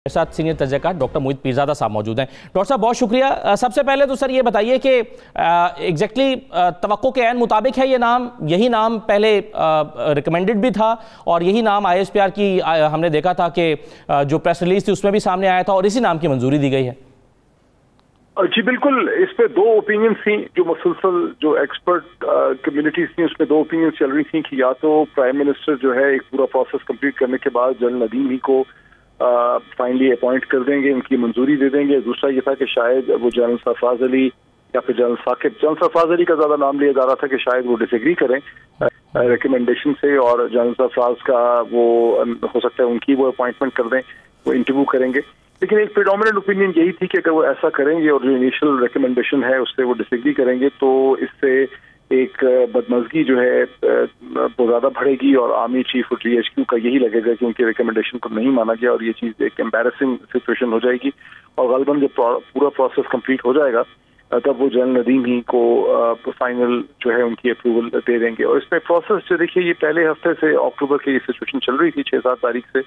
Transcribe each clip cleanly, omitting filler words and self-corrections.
मेरे साथ senior तजज़ियाकार doctor मोहित पीरज़ादा साहब मौजूद हैं। डॉक्टर साहब बहुत शुक्रिया। सबसे पहले तो सर ये बताइए कि एग्जैक्टली तवक्को के ऐन मुताबिक है ये नाम, यही नाम पहले रिकमेंडेड भी था और यही नाम ISPR की हमने देखा था कि जो प्रेस रिलीज थी उसमें भी सामने आया था और इसी नाम की मंजूरी दी गई है। जी बिल्कुल, इस पे दो ओपिनियंस थी जो मुसलसल जो एक्सपर्ट कम्युनिटीज थी उसमें दो ओपिनियंस चल रही थी कि या तो प्राइम मिनिस्टर जो है एक पूरा प्रोसेस कंप्लीट करने के बाद जनरल नदीम ही को फाइनली अपॉइंट कर देंगे, उनकी मंजूरी दे देंगे। दूसरा ये था कि शायद वो जनरल सरफराज अली या फिर जनरल साकिब, जनरल सरफराज अली का ज्यादा नाम लिया जा रहा था कि शायद वो डिसएग्री करें रिकमेंडेशन से और जनरल सरफराज का वो हो सकता है उनकी वो अपॉइंटमेंट कर दें, वो इंटरव्यू करेंगे। लेकिन एक प्रेडोमिनेंट ओपिनियन यही थी कि अगर वो ऐसा करेंगे और जो इनिशियल रिकमेंडेशन है उससे वो डिसएग्री करेंगे तो इससे एक बदमज़गी जो है वो ज़्यादा बढ़ेगी और आर्मी चीफ और GHQ का यही लगेगा कि उनके रिकमेंडेशन को नहीं माना गया और ये चीज़ एक एम्बैरेसिंग सिचुएशन हो जाएगी। और गलबन जब पूरा प्रोसेस कंप्लीट हो जाएगा तब वो जनरल नदीम ही को फाइनल जो है उनकी अप्रूवल दे देंगे। और इसमें प्रोसेस जो देखिए ये पहले हफ्ते से अक्टूबर की सिचुएशन चल रही थी 6-7 तारीख से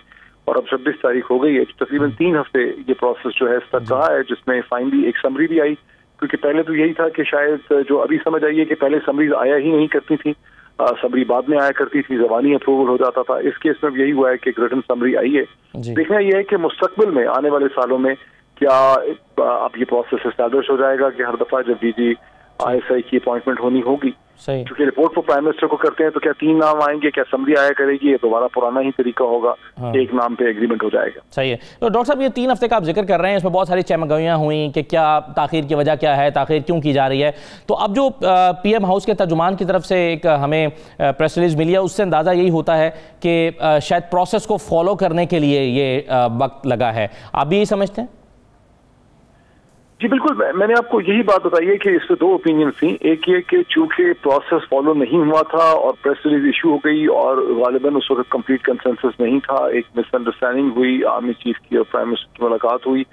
और अब 26 तारीख हो गई है। तकरीबन 3 हफ्ते ये प्रोसेस जो है स्टक रहा है, जिसमें फाइनली एक समरी भी आई, क्योंकि पहले तो यही था कि शायद जो अभी समझ आई है कि पहले समरीज आया ही नहीं करती थी, समरी बाद में आया करती थी, ज़बानी अप्रूवल हो जाता था। इस केस में यही हुआ है कि एक रिटन समरी आई है। देखना यह है कि मुस्तकबिल में आने वाले सालों में क्या अब ये प्रोसेस एस्टैब्लिश हो जाएगा कि हर दफा जब DG ISI की अपॉइंटमेंट होनी होगी, क्योंकि रिपोर्ट को प्राइम मिनिस्टर को करते हैं तो क्या 3 नाम आएंगे, क्या समरी आया करेगी, ये दोबारा पुराना ही तरीका होगा, एक नाम पे एग्रीमेंट हो जाएगा। सही है। तो डॉक्टर साहब ये 3 हफ्ते का आप जिक्र कर रहे हैं, इसमें बहुत सारी चमगवियाँ हुई कि क्या ताखीर की वजह क्या है, ताखीर क्यों की जा रही है। तो अब जो PM हाउस के तर्जुमान की तरफ से एक हमें प्रेस रिलीज मिली है उससे अंदाज़ा यही होता है कि शायद प्रोसेस को फॉलो करने के लिए ये वक्त लगा है। आप भी यही समझते हैं? जी बिल्कुल, मैंने आपको यही बात बताई है कि इसमें 2 ओपिनियन थी। एक ये कि चूंकि प्रोसेस फॉलो नहीं हुआ था और प्रेस रिलीज इशू हो गई और गालिबन उस वक्त कंप्लीट कंसेंसस नहीं था, एक मिसअंडरस्टैंडिंग हुई, आर्मी चीफ की और प्राइम मिनिस्टर की मुलाकात हुई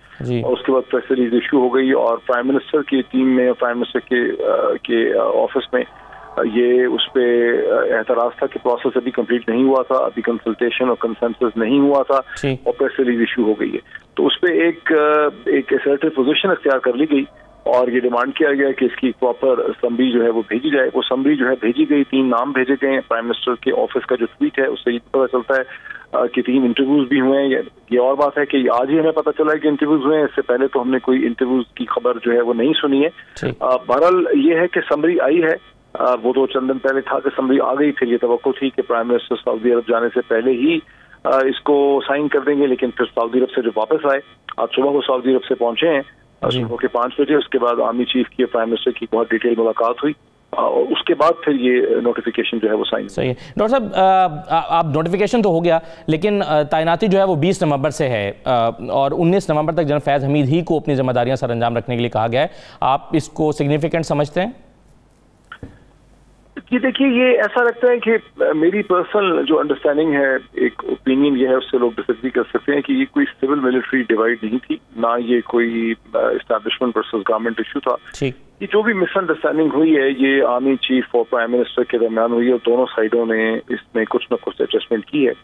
और उसके बाद प्रेस रिलीज इशू हो गई और प्राइम मिनिस्टर की टीम में और प्राइम मिनिस्टर के ऑफिस में ये उस पर एतराज था कि प्रोसेस अभी कंप्लीट नहीं हुआ था, अभी कंसल्टेशन और कंसेंसस नहीं हुआ था और प्रेस रिलीज इशू हो गई है। तो उस पर एक असर्टिव पोजीशन अख्तियार कर ली गई और ये डिमांड किया गया कि इसकी प्रॉपर समरी जो है वो भेजी जाए। वो समरी जो है भेजी गई, 3 नाम भेजे गए। प्राइम मिनिस्टर के ऑफिस का जो ट्वीट है उससे ये पता चलता है कि 3 इंटरव्यूज भी हुए हैं। ये और बात है कि आज ही हमें पता चला है कि इंटरव्यूज हुए हैं, इससे पहले तो हमने कोई इंटरव्यूज की खबर जो है वो नहीं सुनी है। बहरहाल ये है कि समरी आई है, वो तो चंद दिन पहले था कि समरी आ गई, फिर ये तवक्को थी कि प्राइम मिनिस्टर सऊदी अरब जाने से पहले ही इसको साइन कर देंगे, लेकिन फिर सऊदी अरब से जो वापस आए, आज सुबह वो सऊदी अरब से पहुंचे हैं सुबह के 5 बजे। उसके बाद आर्मी चीफ की प्राइम मिनिस्टर की बहुत डिटेल मुलाकात हुई और उसके बाद फिर ये नोटिफिकेशन जो है वो साइन। सही है। डॉक्टर साहब आप नोटिफिकेशन तो हो गया, लेकिन तैनाती जो है वो 20 नवंबर से है और 19 नवंबर तक जनरल फैज़ हमीद ही को अपनी जिम्मेदारियां सर अंजाम रखने के लिए कहा गया है। आप इसको सिग्निफिकेंट समझते हैं? ये देखिए, ये ऐसा लगता है कि मेरी पर्सनल जो अंडरस्टैंडिंग है, एक ओपिनियन ये है, उससे लोग डिसएग्री कर सकते हैं कि ये कोई सिविल मिलिट्री डिवाइड नहीं थी, ना ये कोई एस्टैब्लिशमेंट वर्सेस गवर्नमेंट इशू था। ये जो भी मिसअंडरस्टैंडिंग हुई है ये आर्मी चीफ और प्राइम मिनिस्टर के दरमियान हुई है और दोनों साइडों ने इसमें कुछ न कुछ एडजस्टमेंट की है।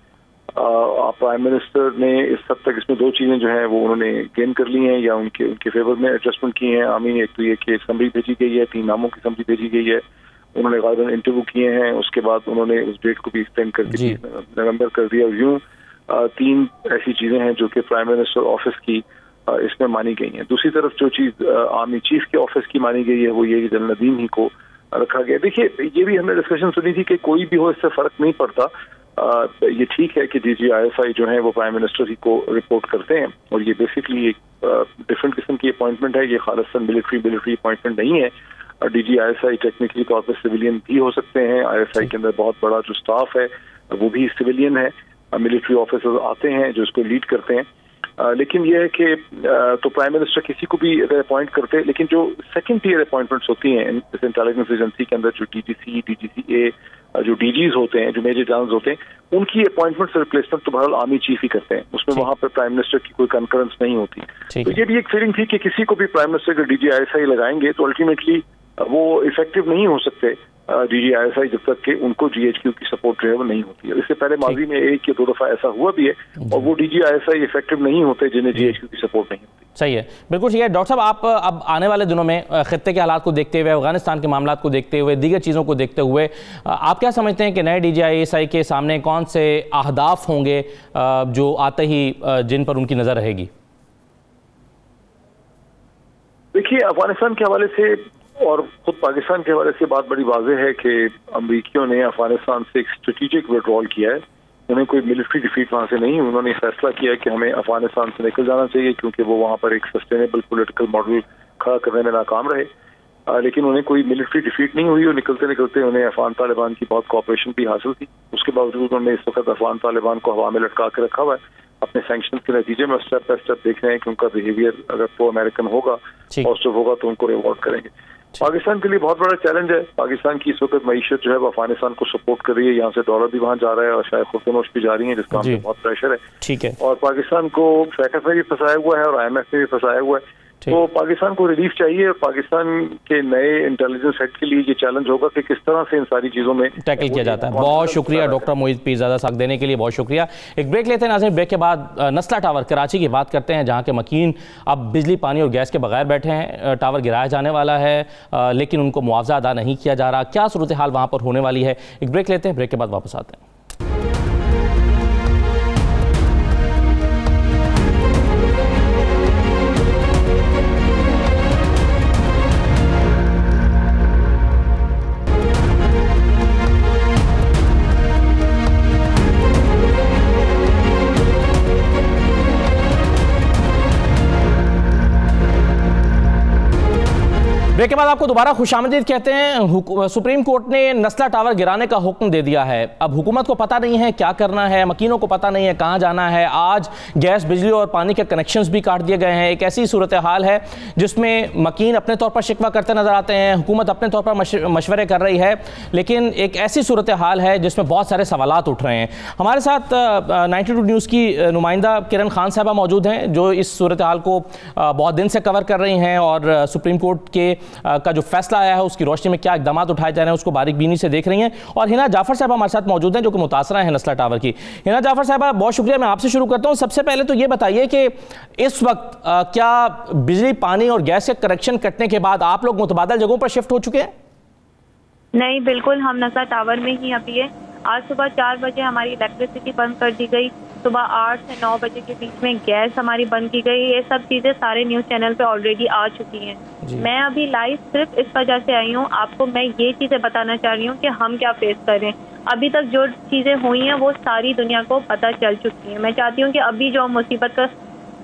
प्राइम मिनिस्टर ने इस हद तक इसमें 2 चीजें जो हैं वो उन्होंने गेन कर ली हैं या उनके फेवर में एडजस्टमेंट की हैं। आर्मी ने एक तो ये कि समरी भेजी गई है, 3 नामों की समरी भेजी गई है, उन्होंने गालिबन इंटरव्यू किए हैं, उसके बाद उन्होंने उस डेट को भी एक्सटेंड करके नवंबर कर दिया। और यूं 3 ऐसी चीजें हैं जो कि प्राइम मिनिस्टर ऑफिस की इसमें मानी गई हैं। दूसरी तरफ जो चीज आर्मी चीफ के ऑफिस की मानी गई है वो ये कि जनरल नदीम ही को रखा गया। देखिए, ये भी हमने डिस्कशन सुनी थी कि कोई भी हो इससे फर्क नहीं पड़ता। ये ठीक है कि DG ISI जो है वो प्राइम मिनिस्टर ही को रिपोर्ट करते हैं और ये बेसिकली एक डिफरेंट किस्म की अपॉइंटमेंट है, ये खालिस्तान मिलिट्री अपॉइंटमेंट नहीं है। DG ISI टेक्निकली तौर पर सिविलियन भी हो सकते हैं। ISI के अंदर बहुत बड़ा जो स्टाफ है वो भी सिविलियन है, मिलिट्री ऑफिसर्स आते हैं जो इसको लीड करते हैं। लेकिन यह है कि तो प्राइम मिनिस्टर किसी को भी अपॉइंट करते हैं, लेकिन जो सेकंड टीयर अपॉइंटमेंट्स होती हैं जैसे इंटेलिजेंस एजेंसी के अंदर जो DGC, DGCA, जो DGs होते हैं, जो मेजर जनरल्स होते हैं, उनकी अपॉइंटमेंट से रिप्लेसमेंट तो बहरहाल आर्मी चीफ ही करते हैं, उसमें वहां पर प्राइम मिनिस्टर की कोई कंकरेंस नहीं होती। तो ये भी एक फीलिंग थी कि किसी को भी प्राइम मिनिस्टर का DG ISI लगाएंगे तो अल्टीमेटली वो इफेक्टिव नहीं हो सकते DGISI जब तक कि उनको GHQ की सपोर्ट जो है वो नहीं होती है। इससे पहले माजी में 1 या 2 दफा ऐसा हुआ भी है और वो DGISI इफेक्टिव नहीं होते जिन्हें GHQ की सपोर्ट नहीं होती। सही है, बिल्कुल ठीक है। डॉक्टर साहब, आप अब आने वाले दिनों में खित्ते के हालात को देखते हुए, अफगानिस्तान के मामलों को देखते हुए, दीगर चीज़ों को देखते हुए, आप क्या समझते हैं कि नए DGISI के सामने कौन से अहदाफ होंगे जो आते ही जिन पर उनकी नज़र रहेगी? देखिए, अफगानिस्तान के हवाले से और खुद पाकिस्तान के हवाले से बात बड़ी वाज़ेह है कि अमरीकियों ने अफगानिस्तान से एक स्ट्रेटेजिक विड्रॉल किया है। उन्हें कोई मिलिट्री डिफीट वहाँ से नहीं, उन्होंने फैसला किया है कि हमें अफगानिस्तान से निकल जाना चाहिए क्योंकि वो वहाँ पर एक सस्टेनेबल पॉलिटिकल मॉडल खड़ा करने में नाकाम रहे। लेकिन उन्हें कोई मिलिट्री डिफीट नहीं हुई और निकलते निकलते उन्हें अफगान तालिबान की बहुत कोऑपरेशन भी हासिल थी। उसके बावजूद उन्होंने इस वक्त अफगान तालिबान को हवा में लटका के रखा हुआ है। अपने सैंक्शन के नतीजे में स्टेप बाय स्टेप देख रहे हैं कि उनका बिहेवियर अगर प्रो अमेरिकन होगा, पॉजिटिव होगा तो उनको रिवॉर्ड करेंगे। पाकिस्तान के लिए बहुत बड़ा चैलेंज है। पाकिस्तान की इस वक्त मईशत जो है वो अफगानिस्तान को सपोर्ट कर रही है। यहाँ से डॉलर भी वहाँ जा रहा है और शायद खुर्दनोश भी जा रही है, जिसका हम बहुत प्रेशर है। ठीक है। और पाकिस्तान को फैकफ में भी फंसाया हुआ है और IMF में भी फंसाया हुआ है। तो पाकिस्तान को रिलीफ चाहिए और पाकिस्तान के नए इंटेलिजेंस हेड के लिए ये चैलेंज होगा कि किस तरह से इन सारी चीजों में टैकल किया जाता है। बहुत शुक्रिया डॉक्टर मोईद पीरजादा साहब देने के लिए, बहुत शुक्रिया। एक ब्रेक लेते हैं नाज़रीन। ब्रेक के बाद नस्ला टावर कराची की बात करते हैं, जहां के मकीन अब बिजली, पानी और गैस के बगैर बैठे हैं। टावर गिराया जाने वाला है लेकिन उनको मुआवजा अदा नहीं किया जा रहा। क्या सूरत हाल वहां पर होने वाली है? एक ब्रेक लेते हैं, ब्रेक के बाद वापस आते हैं। ब्रेक के बाद आपको दोबारा खुशामदीद कहते हैं। सुप्रीम कोर्ट ने नस्ला टावर गिराने का हुक्म दे दिया है। अब हुकूमत को पता नहीं है क्या करना है, मकीनों को पता नहीं है कहाँ जाना है। आज गैस, बिजली और पानी के कनेक्शंस भी काट दिए गए हैं। एक ऐसी सूरत हाल है जिसमें मकीन अपने तौर पर शिकवा करते नजर आते हैं, हुकूमत अपने तौर पर मशवरे कर रही है, लेकिन एक ऐसी सूरत हाल है जिसमें बहुत सारे सवालात उठ रहे हैं। हमारे साथ 92 न्यूज़ की नुमाइंदा किरण खान साहबा मौजूद हैं, जो इस सूरत हाल को बहुत दिन से कवर कर रही हैं और सुप्रीम कोर्ट के का जो फैसला आया है उसकी रोशनी में क्या इकदाम उठाए जा रहे हैं उसको बारीकबीनी से देख रही हैं। और हिना जाफर साहब हमारे साथ मौजूद हैं जो कि मुतासरा है नस्ला टावर की। हिना जाफर साहब, बहुत शुक्रिया। मैं आपसे शुरू करता हूं। सबसे पहले तो ये बताइए कि इस वक्त क्या बिजली, पानी और गैस के कनेक्शन कटने के बाद आप लोग मुतबादल जगहों पर शिफ्ट हो चुके हैं? नहीं, बिल्कुल हम नस्ला टावर में ही अभी है। आज सुबह 4 बजे हमारी इलेक्ट्रिसिटी बंद कर दी गई। सुबह 8 से 9 बजे के बीच में गैस हमारी बंद की गई। ये सब चीजें सारे न्यूज चैनल पे ऑलरेडी आ चुकी हैं। मैं अभी लाइव सिर्फ इस वजह से आई हूँ, आपको मैं ये चीजें बताना चाह रही हूँ कि हम क्या फेस कर रहे हैं। अभी तक जो चीजें हुई हैं वो सारी दुनिया को पता चल चुकी है। मैं चाहती हूँ कि अभी जो मुसीबत का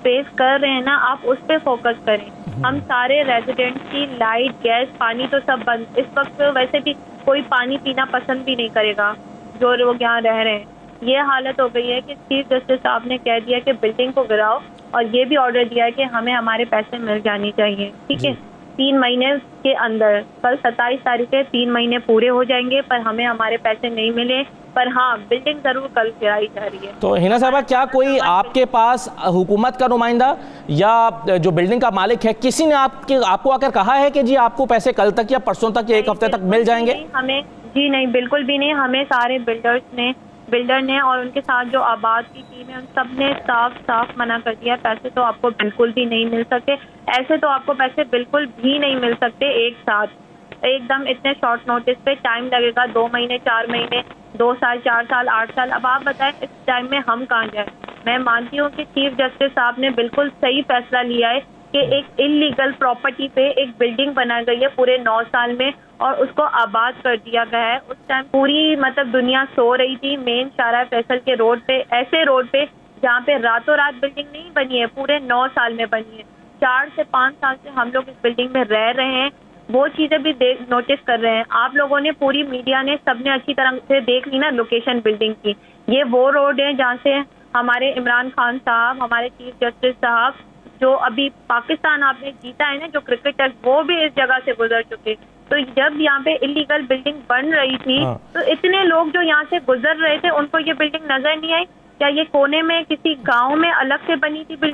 फेस कर रहे हैं ना, आप उस पर फोकस करें। हम सारे रेजिडेंट्स की लाइट, गैस, पानी तो सब बंद। इस वक्त वैसे भी कोई पानी पीना पसंद भी नहीं करेगा जो लोग यहाँ रह रहे हैं। ये हालत हो गई है कि चीफ जस्टिस साहब ने कह दिया कि बिल्डिंग को गिराओ और ये भी ऑर्डर दिया है कि हमें हमारे पैसे मिल जानी चाहिए। ठीक है, 3 महीने के अंदर, कल 27 तारीख है, 3 महीने पूरे हो जाएंगे पर हमें हमारे पैसे नहीं मिले। पर हाँ, बिल्डिंग जरूर कल गिराई जा रही है। तो हिना साहबा, क्या कोई आपके पास हुकूमत का नुमाइंदा या जो बिल्डिंग का मालिक है, किसी ने आपको आकर कहा है कि जी आपको पैसे कल तक या परसों तक या 1 हफ्ते तक मिल जाएंगे? हमें जी नहीं, बिल्कुल भी नहीं। हमें सारे बिल्डर ने और उनके साथ जो आबाद की टीम है उन सब ने साफ मना कर दिया, पैसे तो आपको बिल्कुल भी नहीं मिल सकते। ऐसे तो आपको पैसे बिल्कुल भी नहीं मिल सकते एक साथ एकदम इतने शॉर्ट नोटिस पे। टाइम लगेगा 2 महीने, 4 महीने, 2 साल, 4 साल, 8 साल। अब आप बताएं इस टाइम में हम कहाँ जाए। मैं मानती हूँ कि चीफ जस्टिस साहब ने बिल्कुल सही फैसला लिया है कि एक इलीगल प्रॉपर्टी पे एक बिल्डिंग बनाई गई है पूरे 9 साल में और उसको आबाद कर दिया गया है। उस टाइम पूरी दुनिया सो रही थी मेन शाहरा फैसल के रोड पे, ऐसे रोड पे जहाँ पे रातों रात बिल्डिंग नहीं बनी है, पूरे 9 साल में बनी है। 4 से 5 साल से हम लोग इस बिल्डिंग में रह रहे हैं, वो चीजें भी नोटिस कर रहे हैं। आप लोगों ने, पूरी मीडिया ने, सबने अच्छी तरह से देख ली ना लोकेशन बिल्डिंग की। ये वो रोड है जहाँ से हमारे इमरान खान साहब, हमारे चीफ जस्टिस साहब, जो अभी पाकिस्तान आपने जीता है ना, जो क्रिकेटर, वो भी इस जगह से गुजर चुके। तो जब यहाँ पे इलीगल बिल्डिंग बन रही थी तो इतने लोग जो यहाँ से गुजर रहे थे उनको ये बिल्डिंग नजर नहीं आई क्या? ये कोने में किसी गांव में अलग से बनी थी बिल्डिंग?